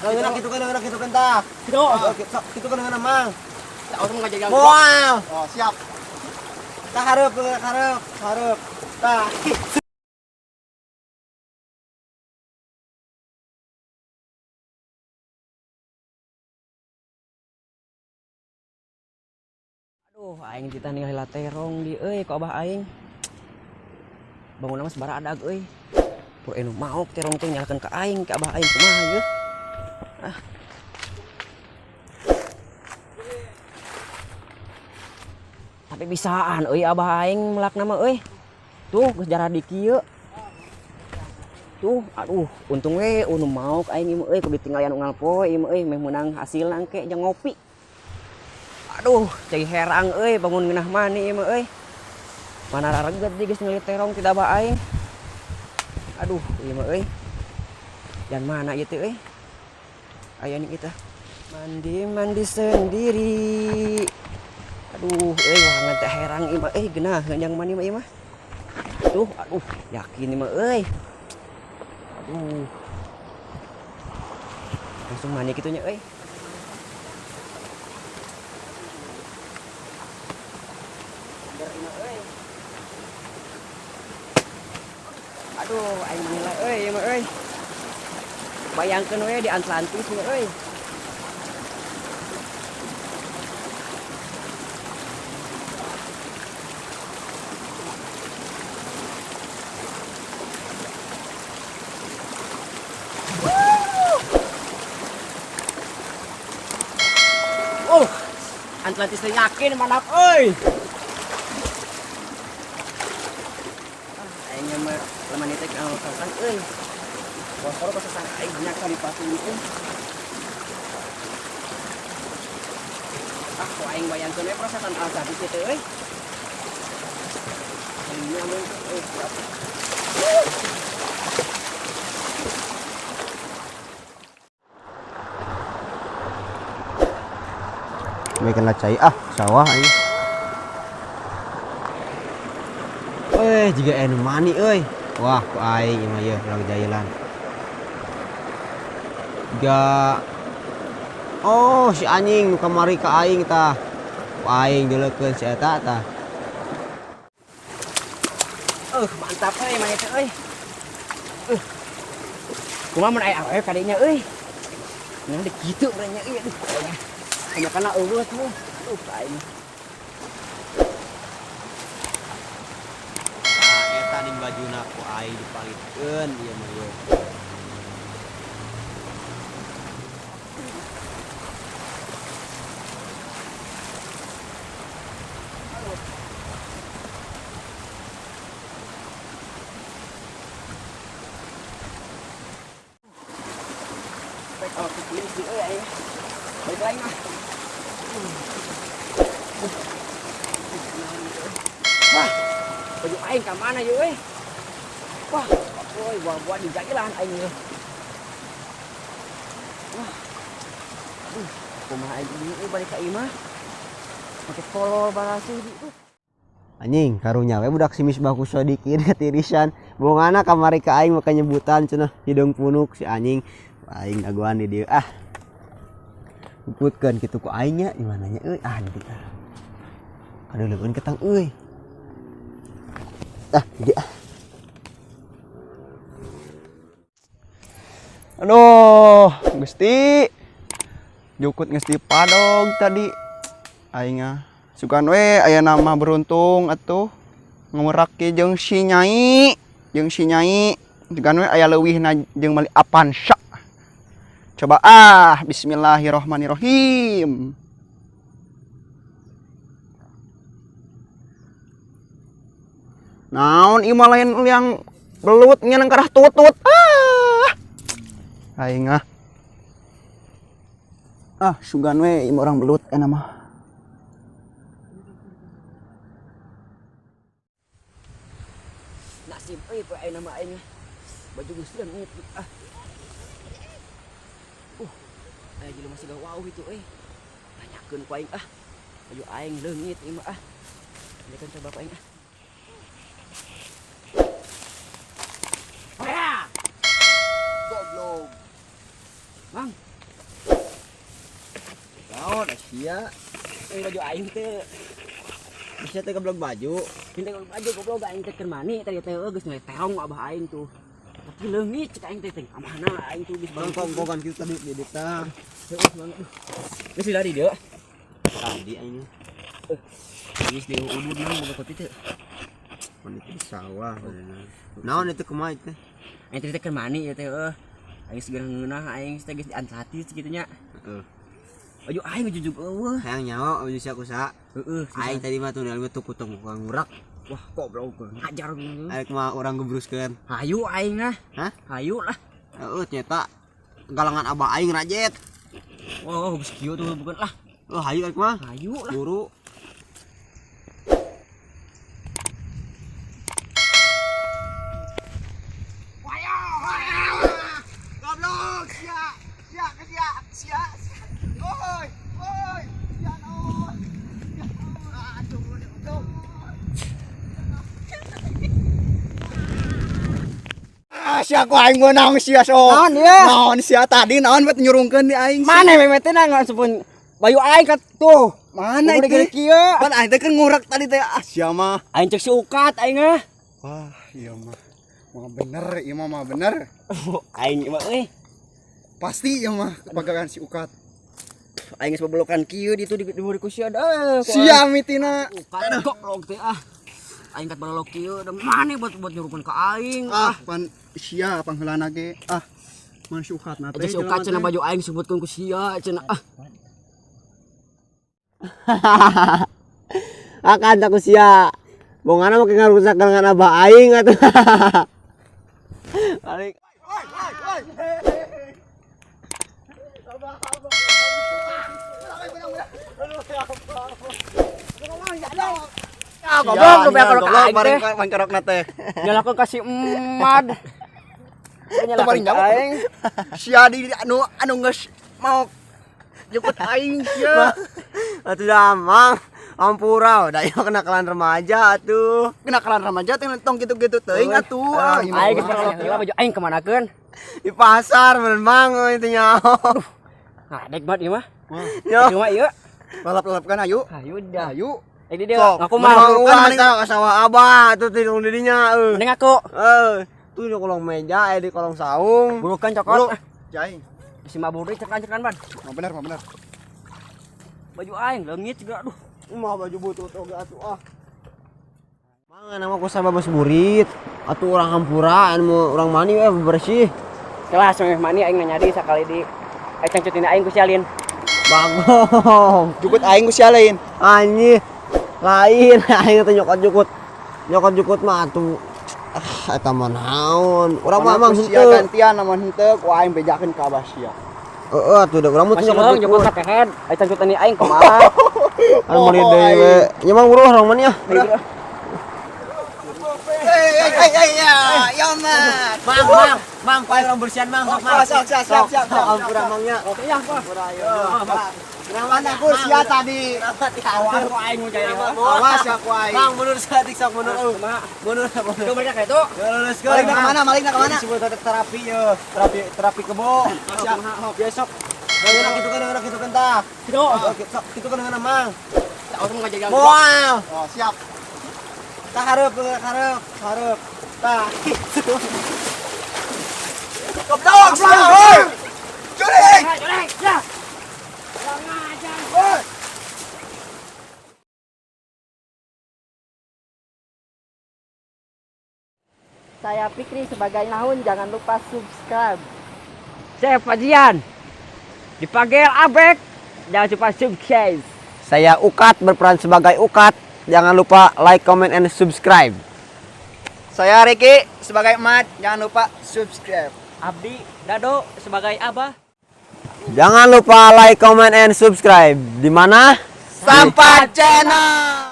Enak gitu kan tah. Gitu. Gitu kan mang. Orang ngajak yang. Wow. Oh, siap. Tah hareup. Tah. Aduh, aing kita ningali terong di euy ku abah aing. Bangun mah sabaradag euy. Pur enu maok terong teh nyalakeun ka aing, ka abah aing kumaha yeuh. Ah. Tapi bisaan euy abah aing melakna mah euy. Tuh geus jarah di kieu. Tuh, aduh, untung we unu maok aing ieu euy kudu tinggal anu ngalpoe ieu euy meh meunang hasilna engke jeung ngopi. Aduh, cai herang euy bangun minah mani ieu mah euy. Mana rareget di geus ngeuli terong tidak abah aing. Aduh, ieu mah euy. Yan mana ieu teh euy? Aya nih kita. Mandi sendiri. Aduh, euy wangan teh herang ieu mah euy geunaheun yang mani mah ieu mah. Tuh, aduh, yakin ieu mah euy. Aduh. Langsung mani kitu nya euy. Aduh, aing nilai euy ieu mah euy. Bayangkeun we di Atlantis mah euy. Atlantis teh yakin manap euy. Aing mah lemani teh kalau kan euy. Bosor pas sang aing banyak kali patu itu. Ah, ku aing bayangkeun we prosesan asa di kitu euy. Ini mah euy. Bikin lacai sawah ini. Jika enu mani euy. Wah, ku aing ieu mah yeuh ulah jayelan. Oh, si anjing nu kamari ka aing tah. Ku aing deuleukeun si eta tah. Mantap euy mani teh euy. Kumaha mun aya awewe kadinya euy. Nang di kitu urangnya euy aduh. Hanya karena eueuh tuh. Aing. Eta di bajuna ku aing dipalitkeun ieu mah yeuh. Baik kalau kupilih si euy aing. Balik lagi mah. Wah, baju aing ka mana yeuh euy? Wah, euy buah-buah di jagilan aing yeuh. Wah. Aduh, kumaha aing ieu balik ka ieu mah. Make kolor barasih di tuh. Anjing, karunya we budak si Misbah ku Sodikin ketirisan. Bongana kamari ka aing maka nyebutan cenah hidung punuk si anjing. Aing dagoan di dieu puputkeun kitu ku aing nya di mananya euy di dieu kadeuleun ketang euy di dieu aduh Gusti jukut Gusti padog tadi aing sugan we aya nama beruntung atuh ngamerak ke jeung si Nyai sugan we aya leuwihna jeung Mali Apansya. Coba bismillahirrohmanirrohim. Naon ieu mah lain yang belut ngeunang karah tutut. Aing sugan we ieu orang belut eta mah. Nasib euy poe ayeuna mah aing. Baju geus leungit aya jelema siga wau itu euy. Tanyakeun ku aing baju aing leungit ieu mah Lihatkan coba ku aing Goblok. Bang, Naon sia? Baju aing teh. Bisa teh keblog baju. Pindah ke baju goblok aing teh keur mani tadi teh geus mulai terong abah aing tuh. Tapi leungit cek aing teh teh amana aing tuh geus Bangkong kita tadi di dita. Geus lari dia. Tadi aing. Geus di udud nang boga kopi teh. Mun itu di sawah. Naon itu kumaha teh? Aing teh keur mani ya teh aing segera ngeunah aing teh geus diansati segitunya. Heeh. Baju aing jujug eueuh. Hayang nyawa aju sia kusaha. Heeh. Aing tadi mah tuh ngalih tuku tong ngurak. Wah goblok ngajar gitu. Aing mah urang gebruskeun. Hayu aing nah. Hah? Hayu lah. Heeh nyeta galangan abah aing rajet. Oh geus kieu tuh bukan lah. Oh hayu aing mah. Hayu lah. Buru. Goblok sia. Sia ke sia. Sia. Oi, oi. Sia naon. Aduh, aduh. Sia ku aing meunang sia so. Naon ieu? Naon sia tadi naon bet nyurungkeun di aing. Mana memete nang sepun baju aing kat tuh. Mana Udah itu? gede kieu. Pan aing teh kan ngurak tadi teh sia mah. Aing cek si ukat aing ah. Wah, iya mah. Mah bener, iya mah bener. Aing mah euy. Pasti iya mah kebagangan si Ukat. Aing geus bebelokan kieu ditu di ku sia da. Sia mitina. Ukat goblok teh ah. Aing kat balolok kieu da mane buat nyuruhkeun ka aing Ah, pan sia pangheulana ge. Ah, man si Ukat na teh. Aja si ukat cenah baju aing sebutkeun ku sia cenah ah. Akan tak sia. Bongana mah kenal rusak dengan abah aing atuh. Balik. Ah goblok lu beak ka aing teh. Pangkerok na teh. Nyalakeun ka si Emad. Paling jauh. Aing. Sia di anu geus mau jemput aing sia. Atuh dah mang. Ampura, udah yuk kenakalan remaja atuh. Kenakalan remaja teh tong gitu-gitu teuing atuh. Ah, Aing geus balolok kieu baju aing kemanakeun? Di pasar bener mang itu nyaho. Nah, dek banget ieu mah. Yo, Cuma ieu. Balap-balap kan ayo. Ayo dah. Ayo. Ini dia. Sok, Aku mah mau. uang ka sawah abah atuh di didinya Mending aku. Tuh di kolong meja di kolong saung. Burukan Bro, cokot. jai. Si maburi cekan-cekan ban. Mah bener. Baju aing leungit juga aduh. Mah baju butut oge atuh ah. Mang nama ku sababos burit. Atuh urang hampura anu urang mani we bersih. Kelas meh mani aing nyadi sakali di cangcutin aing ku sialin. Bagong. Jukut aing ku sia lain. Anjir. Lain aing teh nyokot-jukut. Nyokot-jukut mah atuh eta mah naon. Urang mah mang sia henteu. gantian namun henteu ku aing bejakeun ka abah sia. Heeh atuh da urang mah Masih leung jemput nyokot-jukut. sakehead. Cangcutin aing kumaha? Anu mari deui we. Nya mang buruh urang mani ya. Ya mah. Mang, pae urang bersihan mang, sok mang. Siap. Ampura mangnya. Iya, Pak. Ampura ayo. Mana ku sia tadi. Awan ku aing mau jaya. Awas ya ku aing. Mang mundur sadik sok mundur. Mundur. Itu banyak kayak itu. Lulus Maling ka mana? Maling ka mana? Disebut terapi ye. Terapi kebo. Siap. Besok. Enak gitu kan tah. Itu. Gitu kan mang. Aku mau ngajaga. Moal. Oh, siap. Tah hareup. Tah. Goblok, siap. Curing. Ya. Saya Fikri sebagai Nahun, jangan lupa subscribe. Chef Fajian dipanggil Abek, jangan lupa subscribe. Saya Ukat berperan sebagai Ukat. Jangan lupa like, comment, and subscribe. Saya Riki sebagai Emat, jangan lupa subscribe. Abdi Dado sebagai Abah. Jangan lupa like, comment, and subscribe. Di mana? Sampah channel.